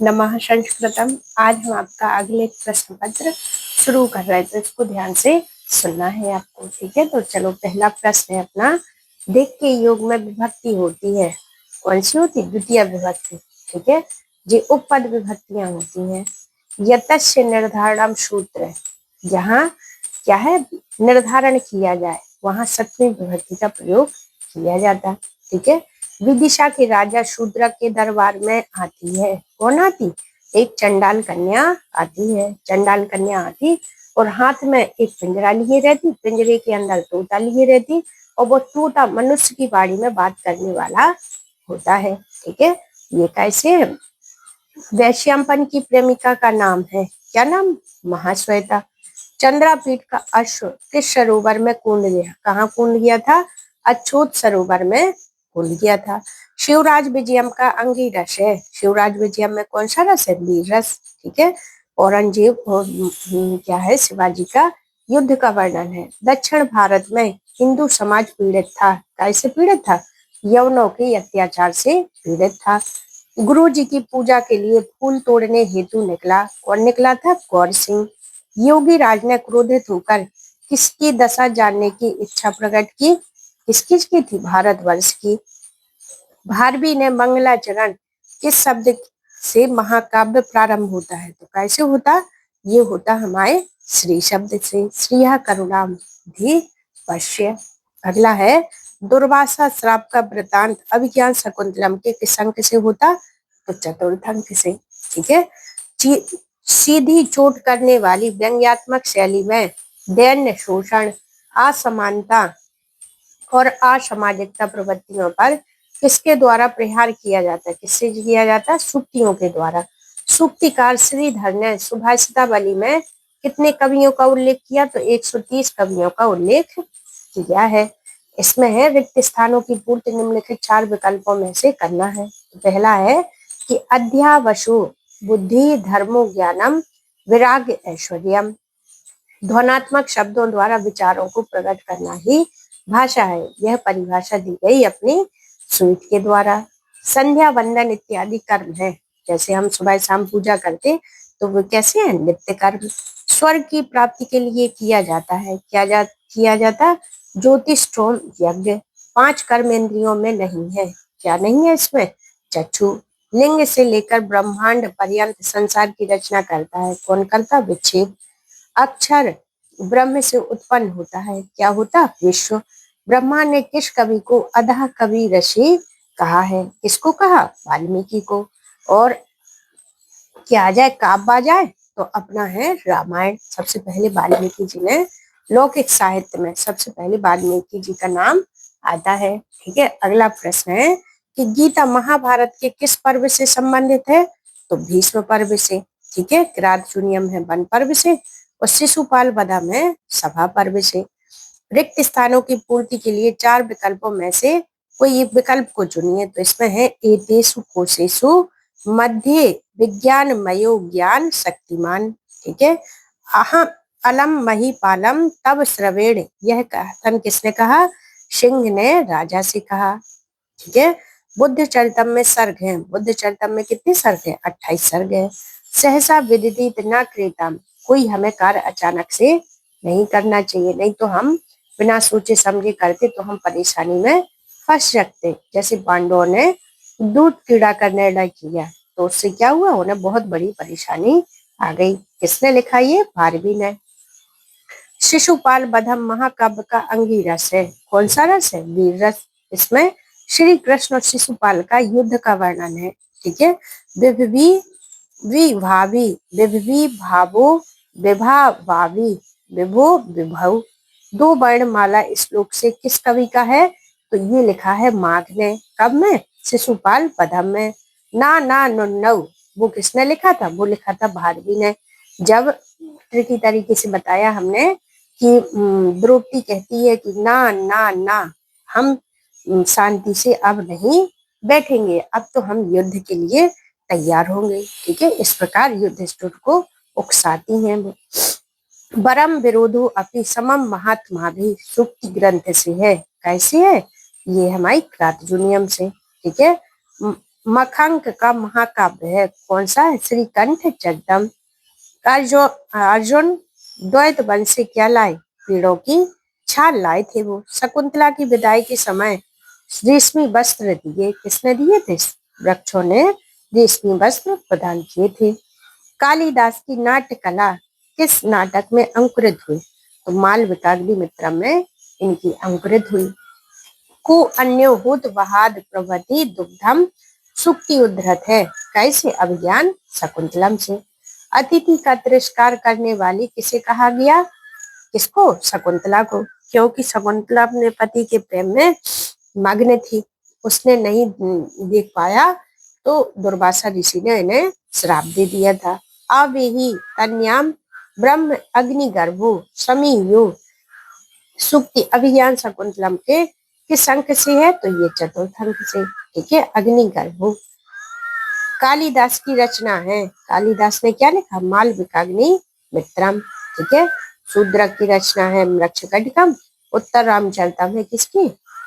नमः संस्कृतम। आज हम आपका अगले प्रश्न पत्र शुरू कर रहे हैं, तो इसको ध्यान से सुनना है आपको। ठीक है, तो चलो पहला प्रश्न है अपना। देख के योग में विभक्ति होती है, कौन सी होती? द्वितीय विभक्ति। ठीक है, ये उपपद विभक्तियां होती हैं। यतस्य निर्धारणम सूत्र, जहाँ क्या है निर्धारण किया जाए वहां सप्तमी विभक्ति का प्रयोग किया जाता। ठीक है, विदिशा के राजा शूद्रक के दरबार में आती है, कौन आती? एक चंडाल कन्या आती है। चंडाल कन्या आती और हाथ में एक पिंजरा लिए रहती, पिंजरे के अंदर तोता लिए रहती, और वो तोता मनुष्य की बाड़ी में बात करने वाला होता है। ठीक है, ये कैसे है? वैश्यांपन की प्रेमिका का नाम है, क्या नाम? महाश्वेता। चंद्रापीठ का अश्व किस सरोवर में कूद गया? कहाँ कूद गया था? अछूत सरोवर में कूद गया था। शिवराज विजयम का अंगी रस है, शिवराज विजयम में कौन सा रस है? वीर रस। ठीक है, औरंगजेब और क्या है शिवाजी का युद्ध का वर्णन है। दक्षिण भारत में हिंदू समाज पीड़ित था, कैसे पीड़ित था? यवनों के अत्याचार से पीड़ित था। गुरु जी की पूजा के लिए फूल तोड़ने हेतु निकला, कौन निकला था? गौर सिंह। योगी राज ने क्रोधित होकर किसकी दशा जानने की इच्छा प्रकट की? किसकी थी? भारतवर्ष की। भारवी ने मंगलाचरण किस शब्द से महाकाव्य प्रारंभ होता है? तो कैसे होता? ये होता हमारे श्री शब्द से। श्रीया करुणाम धी पश्य। अगला है दुर्वासा श्राप का वृतांत अभिज्ञान शकुंतलम के किस अंक से होता? तो चतुर्थ अंक से। ठीक है, सीधी चोट करने वाली व्यंग्यात्मक शैली में दैन्य शोषण, असमानता और असामाजिकता प्रवृत्तियों पर किसके द्वारा प्रहार किया जाता है? किससे किया जाता है? सूक्तियों के द्वारा। सूक्तिकार श्रीधर ने सुभाषितावली में कितने कवियों का उल्लेख किया? तो 130 कवियों का उल्लेख किया है। इसमें है रिक्त स्थानों की पूर्ति निम्नलिखित 4 विकल्पों में से करना है। तो पहला है कि अध्यावशु बुद्धि धर्मो ज्ञानम विराग ऐश्वर्यम, ध्वनात्मक शब्दों द्वारा विचारों को प्रकट करना ही भाषा है। यह परिभाषा दी गई अपनी सूट के द्वारा। संध्या वंदन इत्यादि कर्म है, जैसे हम सुबह शाम पूजा करते तो वो कैसे है? नित्य कर्म। स्वर्ग की प्राप्ति के लिए किया जाता है, किया जाता ज्योतिष्ठोम यज्ञ। 5 कर्म इंद्रियों में नहीं है, क्या नहीं है इसमें? चक्षु। लिंग से लेकर ब्रह्मांड पर्यंत संसार की रचना करता है, कौन करता? विक्षेप। अक्षर ब्रह्म से उत्पन्न होता है, क्या होता? विश्व। ब्रह्मा ने किस कवि को अधः कवि ऋषि कहा है? किसको कहा? वाल्मीकि को। और क्या आ जाए? काव्य आ जाए तो अपना है रामायण। सबसे पहले वाल्मीकि जी ने लौकिक साहित्य में सबसे पहले वाल्मीकि जी का नाम आता है। ठीक है, अगला प्रश्न है कि गीता महाभारत के किस पर्व से संबंधित है? तो भीष्म पर्व से। ठीक है, किरात शून्यम है वन पर्व से, और शिशुपाल वधम है सभा पर्व से। रिक्त स्थानों की पूर्ति के लिए 4 विकल्पों में से कोई एक विकल्प को चुनिए। तो इसमें है एतेषु कोशेषु मध्य विज्ञानमयो ज्ञान शक्तिमान। ठीक है, अहम अलम महीपालम तब श्रवेण, यह कथन किसने कहा? सिंह ने राजा से कहा। ठीक है, बुद्ध चरितम में सर्ग है, बुद्ध चरितम में कितने सर्ग है? 28 सर्ग है। सहसा विदित न क्रेताम, कोई हमें कार्य अचानक से नहीं करना चाहिए, नहीं तो हम बिना सोचे समझे करते तो हम परेशानी में फंस सकते। जैसे पांडवों ने दूध कीड़ा का निर्णय किया तो उससे क्या हुआ? उन्हें बहुत बड़ी परेशानी आ गई। किसने लिखा? ये भारवी ने। शिशुपाल वधम महाकाव्य का अंगी रस है, कौन सा रस है? वीर रस। इसमें श्री कृष्ण और शिशुपाल का युद्ध का वर्णन है। ठीक है, विभवी विभावी विभवी भावो विभावावी विभो विभव, 2 वर्णमाला श्लोक से किस कवि का है? तो ये लिखा है माघ ने। कब में? शिशुपाल वधम में। ना ना नुन्नव, वो किसने लिखा था? वो लिखा था भारवी ने। जब ट्रिकी तरीके से बताया हमने कि द्रौपदी कहती है कि ना ना ना, हम शांति से अब नहीं बैठेंगे, अब तो हम युद्ध के लिए तैयार होंगे। ठीक है, इस प्रकार युधिष्ठिर को उकसाती हैं। परम विरोधो अपि समम महात्मा भी सूक्ति ग्रंथ से है, कैसे है? ये हमारी क्रातजुनियम से। ठीक है, मखंक का महाकाव्य है, कौन सा है? श्रीकंठ जगदम। अर्जुन द्वैत वन से क्या लाए? पेड़ों की छाल लाए थे वो। शकुंतला की विदाई के समय रेशमी वस्त्र दिए, किसने दिए थे? वृक्षों ने रेशमी वस्त्र प्रदान किए थे। कालिदास की नाट्य कला किस नाटक में अंकुरित हुई? तो मालविकाग्निमित्रम में इनकी अंकुरित हुई। को अन्योहुत वहाद प्रभृति दुग्धम सुक्ति उद्धृत है, कैसे? अभिज्ञान शकुंतलम से। अतिथि का तिरस्कार करने वाली किसे कहा गया? किसको? शकुंतला को, क्योंकि शकुंतला अपने पति के प्रेम में मग्न थी, उसने नहीं देख पाया, तो दुर्वासा ऋषि ने इन्हें श्राप दे दिया था। अवेहि कन्याम ब्रह्म अग्निगर्भो समीयो सुक्ति। अभिज्ञान शकुंतलम के किस अंक से है? तो ये चतुर्थ अंक से, ठीक है, अग्निगर्भो। कालिदास की रचना है, कालिदास ने क्या लिखा? मालविकाग्नि मित्रम, ठीक है। शूद्रक की रचना है मृच्छकटिकम। उत्तर रामचरितम है किसकी?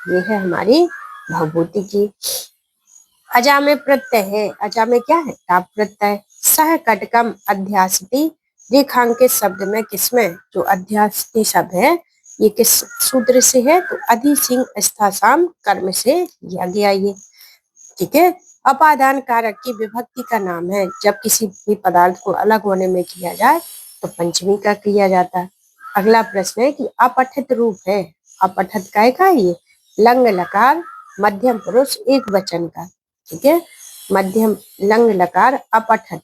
ये है हमारी भवभूति की। अजा में प्रत्यय है, अजा में क्या है? टाप प्रत्यय। सह कटकम अध्यासति, रेखांकित शब्द में किसमें? जो अध्यासति शब्द है ये किस सूत्र से है? तो अधि सिंह स्थासाम कर्म से लिया गया ये, ठीक है। अपादान कारक की विभक्ति का नाम है, जब किसी भी पदार्थ को अलग होने में किया जाए तो पंचमी का किया जाता है। अगला प्रश्न है कि अपठित रूप है, अपठित काय का है ये? लंग लकार मध्यम पुरुष एक वचन का, ठीक है। मध्यम लंग लकार अपठित।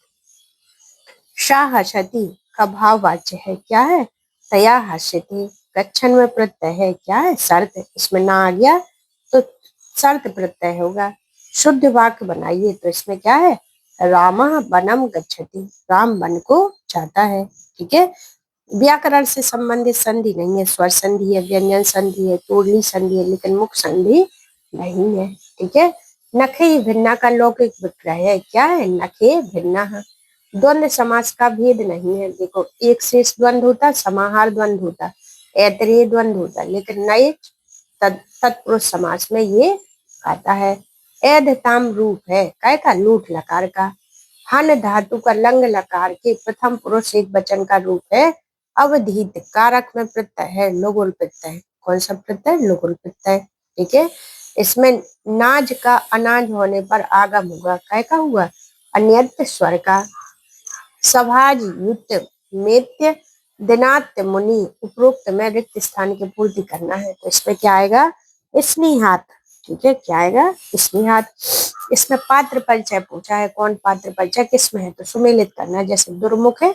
शाहशति का भाववाच्य है, क्या है? तया हस्यति। गच्छन में प्रत्यय है, क्या है? शर्त। इसमें ना आ गया तो शर्त प्रत्यय होगा। शुद्ध वाक्य बनाइए, तो इसमें क्या है? रामः वनम गच्छति, राम वन को जाता है, ठीक है। व्याकरण से संबंधित संधि नहीं है, स्वर संधि है, व्यंजन संधि है, तोड़नी संधि है, लेकिन मुख संधि नहीं है, ठीक है। नखे भिन्ना का लौकिक विग्रह है, क्या है? नखे भिन्ना। द्वंद्व समास का भेद नहीं है, देखो एक शेष द्वंद्व होता, समाहार द्वंद्व होता, ऐतरेय द्वंद्व होता, लेकिन नए तत्पुरुष समास में ये आता है। ऐधताम रूप है, काय का? लूट लकार का। हन धातु का लंग लकार के प्रथम पुरुष एक वचन का रूप है। अवधित कारक में प्रत्यय है, लोगुल प्रत्यय। कौन सा प्रत्यय? लोगुल प्रत्यय, ठीक है। इसमें नाज का अनाज होने पर आगम होगा, काय का हुआ? अन्यत्र स्वर का। सभाज युक्त मेत्य दिनात्य मुनि, उपरोक्त में रिक्त स्थान की पूर्ति करना है, तो इसमें क्या आएगा? स्नेहात, ठीक है। क्या आएगा? स्नेहात। इसमें पात्र परिचय पूछा है, कौन पात्र परिचय किसमें है? तो सुमेलित करना है। जैसे दुर्मुख है,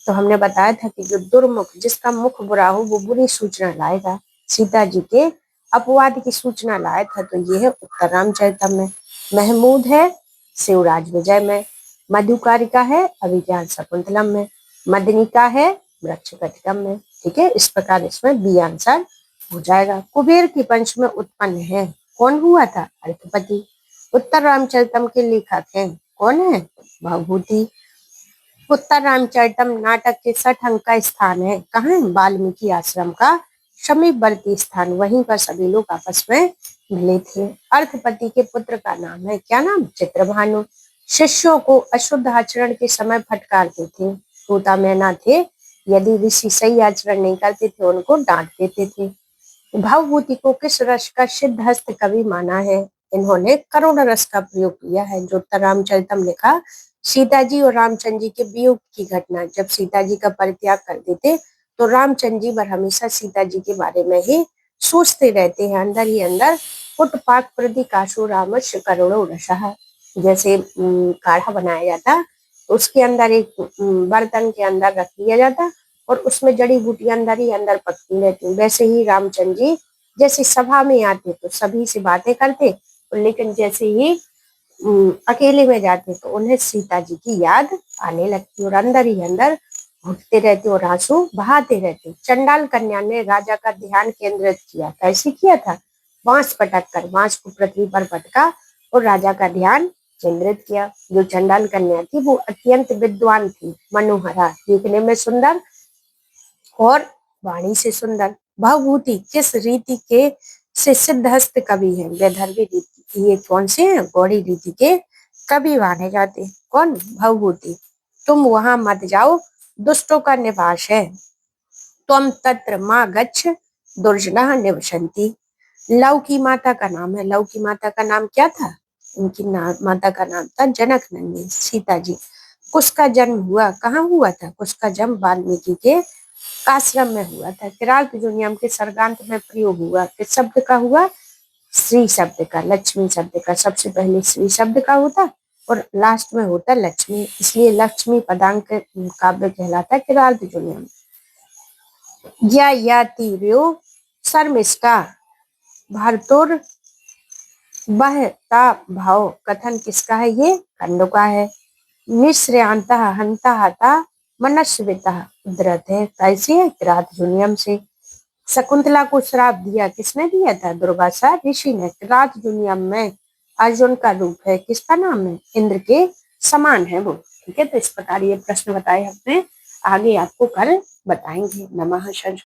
तो हमने बताया था कि जो दुर्मुख, जिसका मुख बुरा हो वो बुरी सूचना लाएगा। सीता जी के अपवाद की सूचना लाया था, तो ये है उत्तर रामचरितम में। महमूद है शिवराज विजय में। मधुकारिका है अभिज्ञान शकुंतलम में। मदनिका है मृच्छकटिकम में, ठीक है। इस प्रकार इसमें बी आंसर हो जाएगा। कुबेर की पंच में उत्पन्न है, कौन हुआ था? अर्थपति। उत्तर रामचरितम के लेखक हैं, कौन है? भवभूति। उत्तर रामचरितम नाटक के 60 अंक का स्थान है, कहाँ है? वाल्मीकि आश्रम का समीपवर्ती स्थान, वहीं पर सभी लोग आपस में मिले थे। अर्थपति के पुत्र का नाम है, क्या नाम? चित्रभानु। शिष्यों को अशुद्ध आचरण के समय फटकारते थे, तोता मैना थे, यदि ऋषि सही आचरण नहीं करते थे उनको डांट देते थे। भवभूति को किस रस का सिद्ध हस्त कवि माना है? इन्होंने करुण रस का प्रयोग किया है। जो उत्तर रामचरितम लिखा, सीता जी और रामचंद्र जी के वियोग की घटना, जब सीता जी का परित्याग कर देते तो रामचंद्र जी पर हमेशा सीता जी के बारे में ही सोचते रहते हैं, अंदर ही अंदर। पुटपाक प्रति काशो रामस्य करुणो रसः, जैसे काढ़ा बनाया जाता तो उसके अंदर एक बर्तन के अंदर रख दिया जाता और उसमें जड़ी बूटी अंदर ही अंदर पकती रहती। वैसे ही रामचंद्र जी जैसे सभा में आते तो सभी से बातें करते, लेकिन जैसे ही अकेले में जाते तो उन्हें सीता जी की याद आने लगती और अंदर ही अंदर घुटते रहते और आंसू बहाते रहते। चंडाल कन्या ने राजा का ध्यान केंद्रित किया, कैसे किया था? बांस पटक कर, बांस को पृथ्वी पर पटका और राजा का ध्यान केंद्रित किया। जो चंडाल कन्या थी वो अत्यंत विद्वान थी, मनोहरा, देखने में सुंदर और वाणी से सुंदर। भवभूति किस रीति के से सिद्धहस्त कवि है? वैदर्भी रीति। ये कौन से हैं? गौड़ी रीति के कभी माने जाते। कौन? भवभूति। तुम वहां मत जाओ, दुष्टों का निवास है। त्वम तत्र मा गच्छ, दुर्जनः निवसन्ति। लव की माता का नाम है। लव की माता का नाम क्या था? उनकी माता का नाम था जनक नंदिनी, सीता जी। कुश का जन्म हुआ, कहाँ हुआ था? कुश का जन्म वाल्मीकि के आश्रम में हुआ था। किरात जुनियम के सर्गांत में प्रयोग हुआ। किस शब्द का हुआ? श्री शब्द का, लक्ष्मी शब्द का। सबसे पहले श्री शब्द का होता और लास्ट में होता लक्ष्मी, इसलिए लक्ष्मी पदांक काव्य कहलाता है किरात जुनियम। या तीव्रो शर्मिष्ठा भारतोर बहता भाव। कथन किसका है? ये कण्व का है। निश्रयांता हंता हता मनस्विता उद्धरत है। कैसे है? किरात जुनियम से। शकुंतला को श्राप दिया, किसने दिया था? दुर्वासा ऋषि ने। किरात जुनियम में अर्जुन का रूप है, किसका नाम है? इंद्र के समान है वो। ठीक है, तो इस प्रकार ये प्रश्न बताए हमने, आगे आपको कल बताएंगे। नमः।